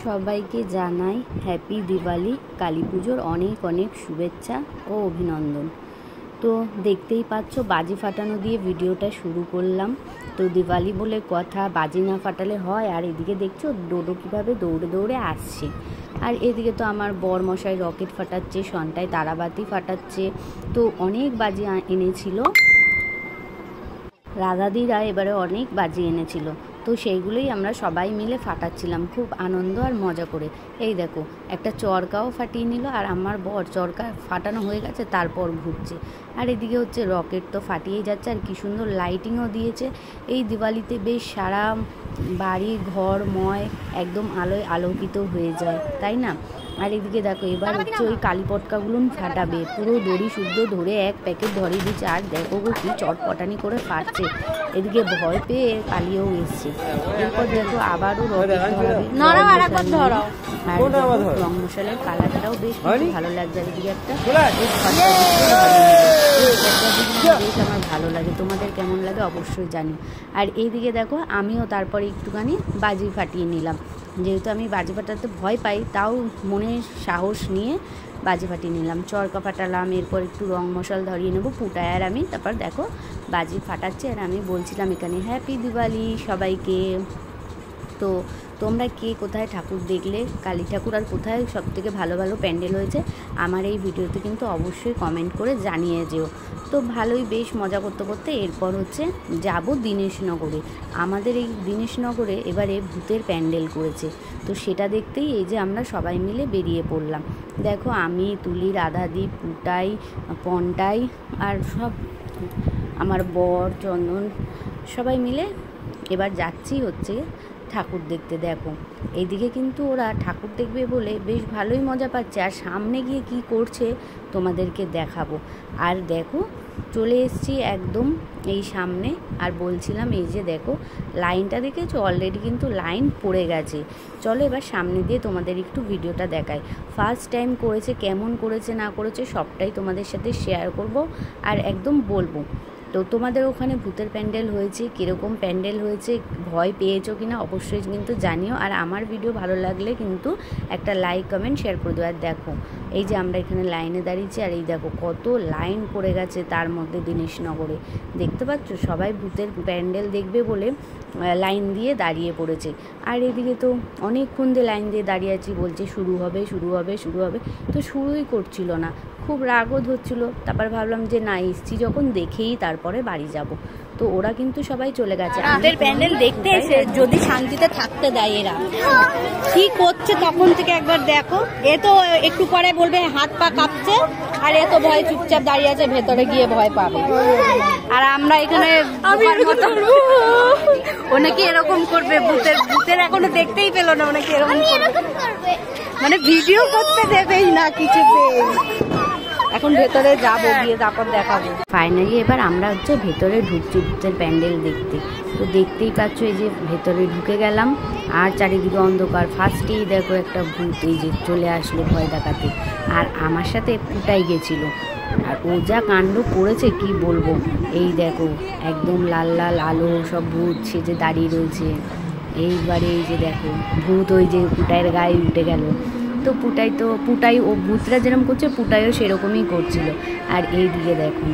সবাইকে জানাই হ্যাপি দিওয়ালি, কালী পুজোর অনেক অনেক শুভেচ্ছা ও অভিনন্দন। তো দেখতেই পাচ্ছ বাজি ফাটানো দিয়ে ভিডিওটা শুরু করলাম। তো দিওয়ালি বলে কথা, বাজি না ফাটালে হয়। আর এদিকে দেখছো ডোডো কীভাবে দৌড়ে দৌড়ে আসছে। আর এদিকে তো আমার বর মশাই রকেট ফাটাচ্ছে, সন্টায় তারাবাতি ফাটাচ্ছে। তো অনেক বাজি এনেছিল রাধাদিরা, এবারে অনেক বাজি এনেছিল। তো সেইগুলোই আমরা সবাই মিলে ফাটাচ্ছিলাম খুব আনন্দ আর মজা করে। এই দেখো একটা চরকাও ফাটিয়ে নিল, আর আমার বর চরকা ফাটানো হয়ে গেছে তারপর ঘুরছে। আর এদিকে হচ্ছে রকেট তো ফাটিয়েই যাচ্ছে, আর কি সুন্দর লাইটিংও দিয়েছে। এই দিওয়ালিতে বেশ সারা বাড়ি ঘর ময় একদম আলোয় আলোকিত হয়ে যায়, তাই না? আর এদিকে দেখো এবার হচ্ছে ওই কালী পটকাগুলো ফাটাবে, পুরো দড়ি শুদ্ধ ধরে এক প্যাকেট ধরিয়ে দিচ্ছে। আর দেখো গো কি চটপটানি করে ফাটছে। এদিকে ভয় পেয়ে পালিয়েও এসছে। এরপর দেখো আবারও রং মশালের কালারটাও বেশ ভালো লাগছে। এদিকে একটা বেশ আমার ভালো লাগে, তোমাদের কেমন লাগে অবশ্যই জানি। আর এইদিকে দেখো আমিও তারপরে একটুখানি বাজি ফাটিয়ে নিলাম, যেহেতু আমি বাজি ফাটাতে ভয় পাই, তাও মনে সাহস নিয়ে বাজি ফাটিয়ে নিলাম। চরকা ফাটালাম, এরপর একটু রং মশাল ধরিয়ে নেবো পুটায় আর আমি। তারপর দেখো বাজি ফাটাচ্ছে, আর আমি বলছিলাম এখানে হ্যাপি দিওয়ালি সবাইকে। তো তোমরা কে কোথায় ঠাকুর দেখলে, কালী ঠাকুর, আর কোথায় সবথেকে ভালো ভালো প্যান্ডেল হয়েছে আমার এই ভিডিওতে কিন্তু অবশ্যই কমেন্ট করে জানিয়ে যেও। তো ভালোই বেশ মজা করতে করতে এরপর হচ্ছে যাব দীনেশনগরে। আমাদের এই দীনেশনগরে এবারে ভূতের প্যান্ডেল করেছে, তো সেটা দেখতেই এই যে আমরা সবাই মিলে বেরিয়ে পড়লাম। দেখো আমি, তুলি, রাধাদি, পুটাই, পন্টাই আর সব আমার বর, চন্দন সবাই মিলে এবার যাচ্ছি হচ্ছে ঠাকুর দেখতে। দেখো এইদিকে কিন্তু ওরা ঠাকুর দেখবে বলে বেশ ভালোই মজা পাচ্ছে, আর সামনে গিয়ে কি করছে তোমাদেরকে দেখাবো। আর দেখো চলে এসেছি একদম এই সামনে, আর বলছিলাম এই যে দেখো লাইনটা দেখেছো, অলরেডি কিন্তু লাইন পড়ে গেছে। চলো এবার সামনে দিয়ে তোমাদের একটু ভিডিওটা দেখাই। ফার্স্ট টাইম করেছে, কেমন করেছে না করেছে সবটাই তোমাদের সাথে শেয়ার করব আর একদম বলবো। তো তোমাদের ওখানে ভূতের প্যান্ডেল হয়েছে, কীরকম প্যান্ডেল হয়েছে, ভয় পেয়েছো কিনা অবশ্যই কিন্তু জানিও। আর আমার ভিডিও ভালো লাগলে কিন্তু একটা লাইক কমেন্ট শেয়ার করে দেবো। আর দেখো এই যে আমরা এখানে লাইনে দাঁড়িয়েছি, আর এই দেখো কত লাইন পড়ে গেছে তার মধ্যে দীনেশনগরে। দেখতে পাচ্ছ সবাই ভূতের প্যান্ডেল দেখবে বলে লাইন দিয়ে দাঁড়িয়ে পড়েছে। আর এদিকে তো অনেকক্ষণ দিয়ে লাইন দিয়ে দাঁড়িয়ে আছি, বলছে শুরু হবে শুরু হবে শুরু হবে, তো শুরুই করছিল না। খুব রাগও ধরছিল। তারপর ভাবলাম যে না, এসছি যখন দেখেই তারপরে বাড়ি যাব। তো ওরা কিন্তু সবাই চলে গেছে। আমাদের প্যান্ডেল দেখতে এসে যদি শান্তিতে থাকতে দেয়, এরা কি করছে তখন থেকে একবার দেখো। এ তো একটু পরে বলবে হাত পা কাঁপছে, আর এ তো ভয় চুপচাপ দাঁড়িয়ে আছে, ভেতরে গিয়ে ভয় পাবে। আর আমরা এখানে অনেকে এরকম করবে, ভূতের এখনো দেখতেই পেলো না, অনেকে এরকম করবে, মানে ভিডিও করতে দেবেই না কিছুতে। এখন ভেতরে যাবো, গিয়ে তারপর দেখাবো। ফাইনালি এবার আমরা হচ্ছে ভেতরে ঢুকছি ভূতের প্যান্ডেল দেখতে। তো দেখতেই পাচ্ছ এই যে ভেতরে ঢুকে গেলাম, আর চারিদিকে অন্ধকার। ফার্স্টেই দেখো একটা ভূত এই যে চলে আসলো ভয় দেখাতে, আর আমার সাথে পুটাই গেছিল। আর ও যা কাণ্ড করেছে কি বলবো। এই দেখো একদম লাল লাল আলো, সব ভূত সেজে দাঁড়িয়ে রয়েছে। এইবারে এই যে দেখো ভূত ওই যে পুটাইয়ের গায়ে উঠে গেল। তো পুটাই ও ভূতরা যেরকম করছে পুটাইও সেরকমই করছিল। আর এই দিকে দেখুন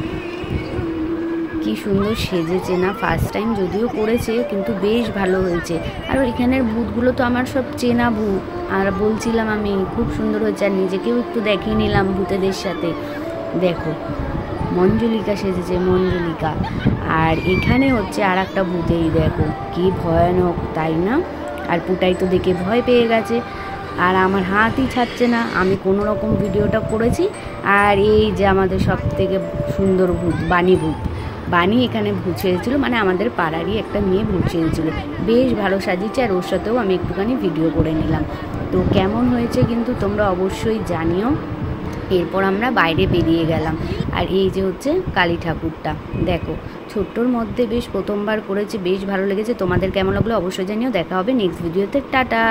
কি সুন্দর সেজেছে না, ফার্স্ট টাইম যদিও করেছে কিন্তু বেশ ভালো হয়েছে। আর এখানের ভূতগুলো তো আমার সব চেনা ভূত, আর বলছিলাম আমি খুব সুন্দর হয়েছে। আর নিজেকেও একটু দেখিয়ে নিলাম ভূতেদের সাথে। দেখো মঞ্জুলিকা সেজেছে, মঞ্জুলিকা। আর এখানে হচ্ছে আর একটা ভূতেই দেখো কি ভয়ানক, তাই না? আর পুটাই তো দেখে ভয় পেয়ে গেছে, আর আমার হাতই ছাড়ছে না। আমি কোনো রকম ভিডিওটা করেছি। আর এই যে আমাদের সব থেকে সুন্দর ভূত বাণী এখানে ভূত সেজেছিল, মানে আমাদের পাড়ারই একটা মেয়ে ভূত সেজেছিল, বেশ ভালো সাজিয়েছে। আর ওর সাথেও আমি একটুখানি ভিডিও করে নিলাম। তো কেমন হয়েছে কিন্তু তোমরা অবশ্যই জানিও। এরপর আমরা বাইরে বেরিয়ে গেলাম। আর এই যে হচ্ছে কালী ঠাকুরটা দেখো, ছোট্টর মধ্যে বেশ প্রথমবার করেছি, বেশ ভালো লেগেছে। তোমাদের কেমন লাগলো অবশ্যই জানিও। দেখা হবে নেক্সট ভিডিওতে। টাটা।